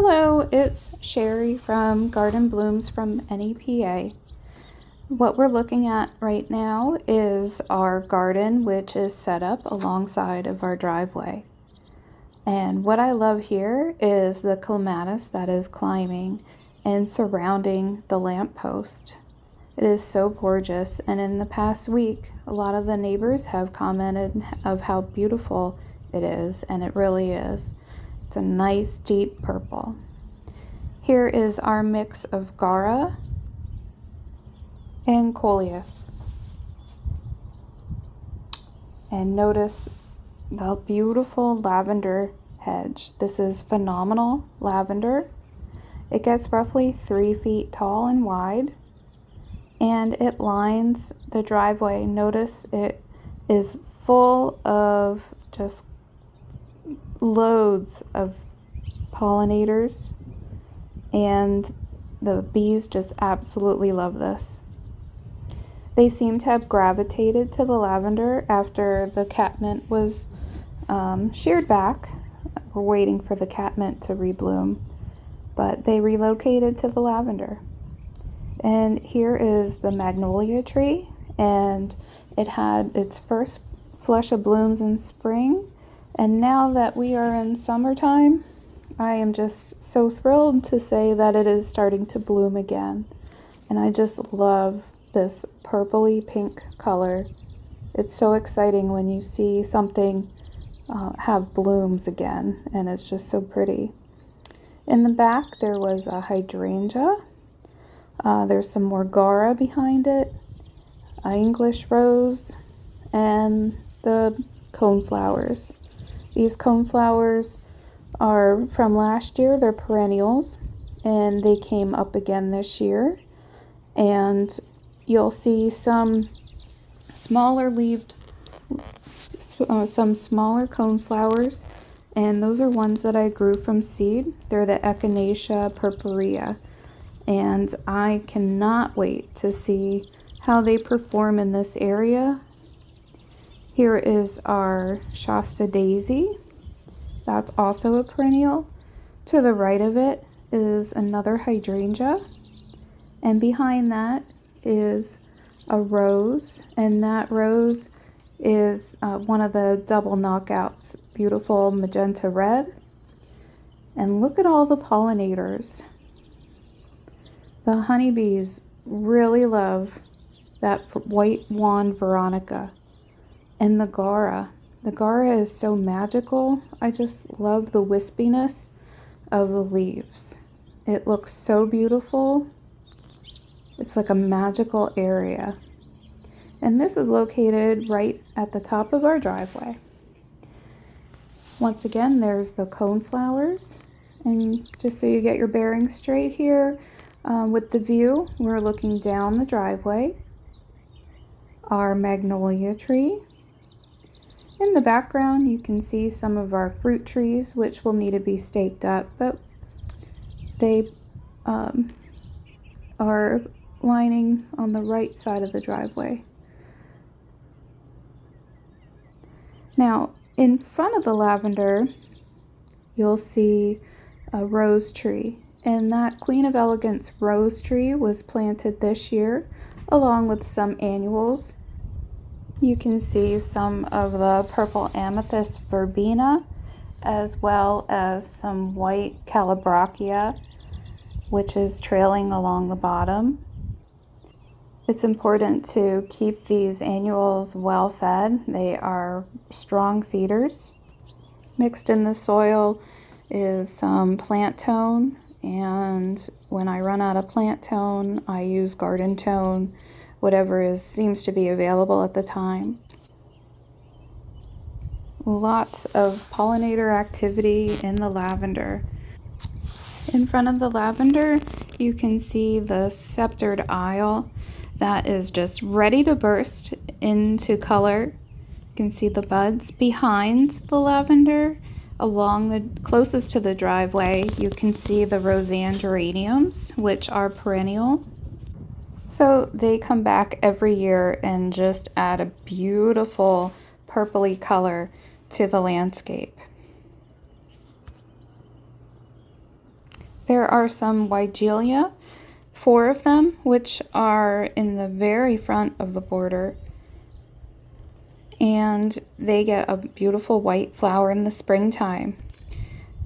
Hello, it's Sherry from Garden Blooms from NEPA. What we're looking at right now is our garden, which is set up alongside of our driveway. And what I love here is the clematis that is climbing and surrounding the lamppost. It is so gorgeous, and in the past week, a lot of the neighbors have commented of how beautiful it is, and it really is. It's a nice deep purple. Here is our mix of guara and coleus. And notice the beautiful lavender hedge. This is phenomenal lavender. It gets roughly 3 feet tall and wide, and it lines the driveway. Notice it is full of just loads of pollinators, and the bees just absolutely love this. They seem to have gravitated to the lavender after the catmint was sheared back. We're waiting for the catmint to rebloom, but they relocated to the lavender. And here is the magnolia tree, and it had its first flush of blooms in spring. And now that we are in summertime, I am just so thrilled to say that it is starting to bloom again. And I just love this purpley pink color. It's so exciting when you see something have blooms again, and it's just so pretty. In the back there was a hydrangea. There's some more guara behind it, English rose, and the coneflowers. These coneflowers are from last year. They're perennials, and they came up again this year. And you'll see some smaller leaved, some smaller coneflowers, and those are ones that I grew from seed. They're the Echinacea purpurea, and I cannot wait to see how they perform in this area. Here is our Shasta daisy. That's also a perennial. To the right of it is another hydrangea, and behind that is a rose, and that rose is one of the double knockouts, beautiful magenta red. And look at all the pollinators. The honeybees really love that white wand veronica. And the guara. The guara is so magical. I just love the wispiness of the leaves. It looks so beautiful. It's like a magical area. And this is located right at the top of our driveway. Once again, there's the coneflowers. And just so you get your bearings straight here, with the view, we're looking down the driveway. Our magnolia tree. In the background, you can see some of our fruit trees, which will need to be staked up, but they are lining on the right side of the driveway. Now, in front of the lavender, you'll see a rose tree, and that Queen of Elegance rose tree was planted this year, along with some annuals. You can see some of the purple amethyst verbena, as well as some white calabrachia, which is trailing along the bottom. It's important to keep these annuals well fed. They are strong feeders. Mixed in the soil is some plant tone, and when I run out of plant tone, I use garden tone, whatever seems to be available at the time. Lots of pollinator activity in the lavender. In front of the lavender, you can see the sceptered aisle that is just ready to burst into color. You can see the buds behind the lavender. Along the closest to the driveway, you can see the Roseanne geraniums, which are perennial. So they come back every year and just add a beautiful purpley color to the landscape. There are some Weigelia, 4 of them, which are in the very front of the border. And they get a beautiful white flower in the springtime.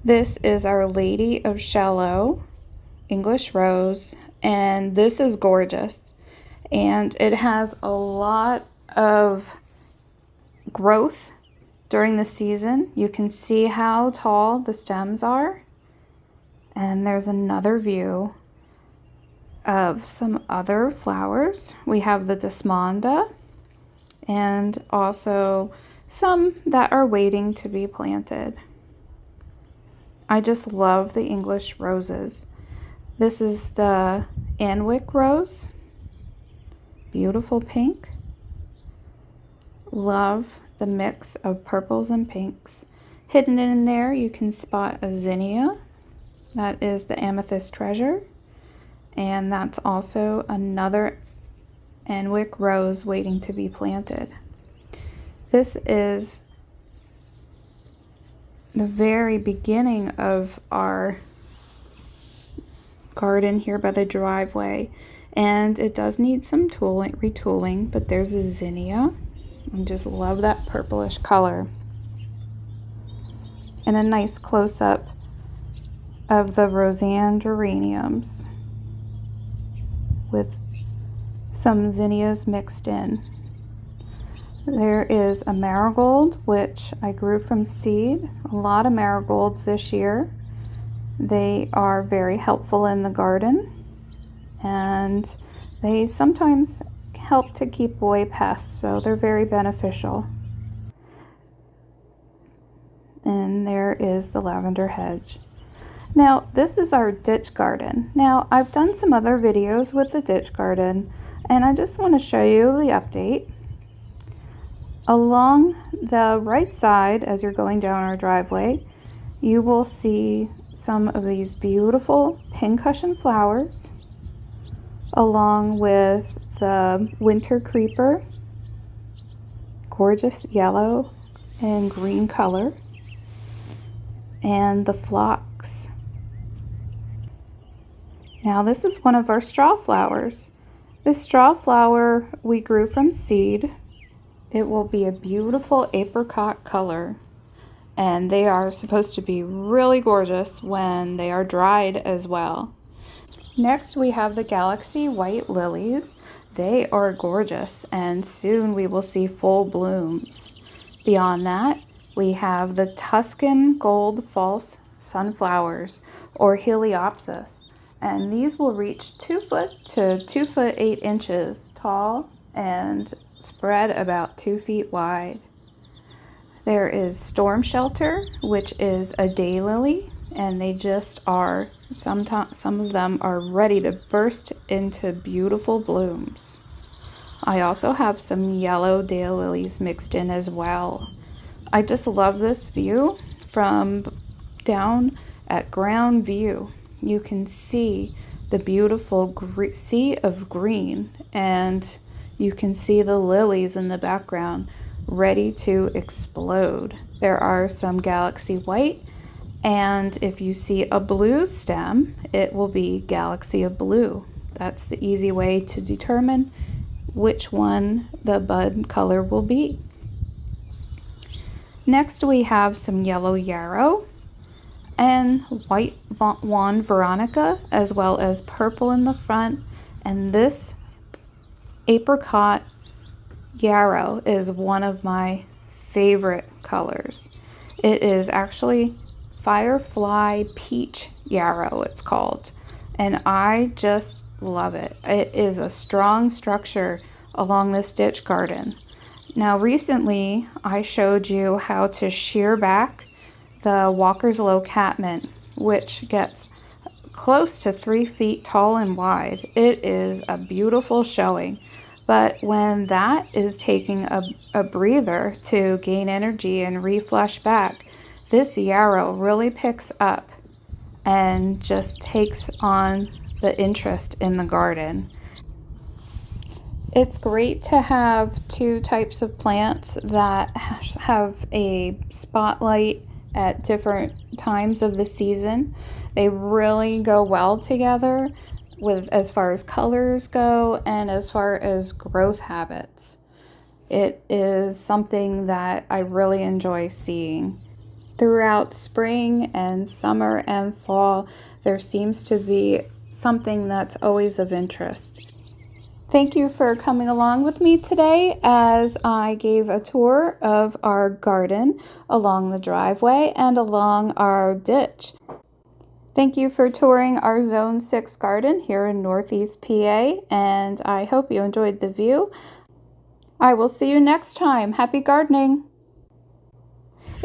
This is Our Lady of Shallow, English Rose, and this is gorgeous. And it has a lot of growth during the season. You can see how tall the stems are. And there's another view of some other flowers. We have the Desmonda and also some that are waiting to be planted. I just love the English roses. This is the Anwick rose. Beautiful pink. Love the mix of purples and pinks. Hidden in there you can spot a zinnia. That is the amethyst treasure. And that's also another Anwick rose waiting to be planted. This is the very beginning of our garden here by the driveway, and it does need some retooling, but there's a zinnia. I just love that purplish color. And a nice close-up of the Roseanne geraniums with some zinnias mixed in. There is a marigold, which I grew from seed. A lot of marigolds this year. They are very helpful in the garden, and they sometimes help to keep away pests, so they're very beneficial. And there is the lavender hedge. Now, this is our ditch garden. Now, I've done some other videos with the ditch garden, and I just want to show you the update. Along the right side, as you're going down our driveway, you will see some of these beautiful pincushion flowers, along with the winter creeper, gorgeous yellow and green color, and the phlox. Now this is one of our straw flowers. This straw flower we grew from seed. It will be a beautiful apricot color, and they are supposed to be really gorgeous when they are dried as well. Next we have the Galaxy White Lilies. They are gorgeous, and soon we will see full blooms. Beyond that, we have the Tuscan Gold False Sunflowers, or Heliopsis, and these will reach 2 foot to 2 foot 8 inches tall and spread about 2 feet wide. There is Storm Shelter, which is a daylily, and they just are, some of them are ready to burst into beautiful blooms. I also have some yellow daylilies mixed in as well. I just love this view from down at ground view. You can see the beautiful sea of green, and you can see the lilies in the background ready to explode. There are some Galaxy White, and if you see a blue stem, it will be Galaxy of Blue. That's the easy way to determine which one the bud color will be. Next we have some yellow yarrow and white wand veronica, as well as purple in the front, and this apricot yarrow is one of my favorite colors. It is actually Firefly Peach Yarrow, it's called, and I just love it. It is a strong structure along this ditch garden. Now recently I showed you how to shear back the Walker's Low catmint, which gets close to 3 feet tall and wide. It is a beautiful showing, but when that is taking a breather to gain energy and reflush back, this yarrow really picks up and just takes on the interest in the garden. It's great to have 2 types of plants that have a spotlight at different times of the season. They really go well together with as far as colors go and as far as growth habits. It is something that I really enjoy seeing. Throughout spring and summer and fall, there seems to be something that's always of interest. Thank you for coming along with me today as I gave a tour of our garden along the driveway and along our ditch. Thank you for touring our Zone 6 garden here in Northeast PA, and I hope you enjoyed the view. I will see you next time. Happy gardening!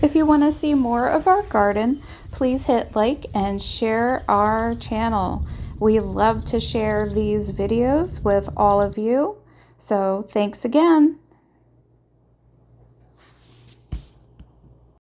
If you want to see more of our garden, please hit like and share our channel. We love to share these videos with all of you. So thanks again.